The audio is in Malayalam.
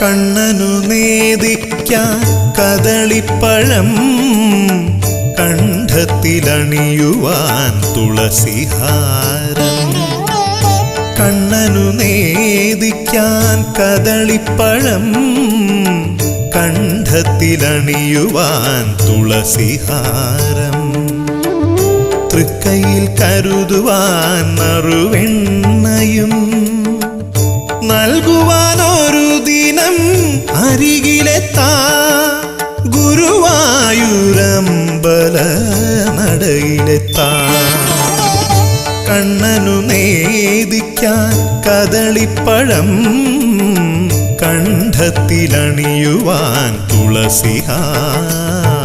കണ്ണനു നേദിക്കാൻ കദളിപ്പഴം, കണ്ഠത്തിലണിയുവാൻ തുളസിഹാരം. കണ്ണനു നേദിക്കാൻ കദളിപ്പഴം, കണ്ഠത്തിലണിയുവാൻ തുളസിഹാരം. തൃക്കൈയിൽ കരുതുവാൻ നറുവെണ്ണയും, നൽകുവാനൊരു ദിനം അരികിലെത്താ ഗുരുവായൂരമ്പല നടയിലെത്താ. കണ്ണനു നേദിക്കാൻ കദളിപ്പഴം, കണ്ഠത്തിലണിയുവാൻ തുളസിഹാരം.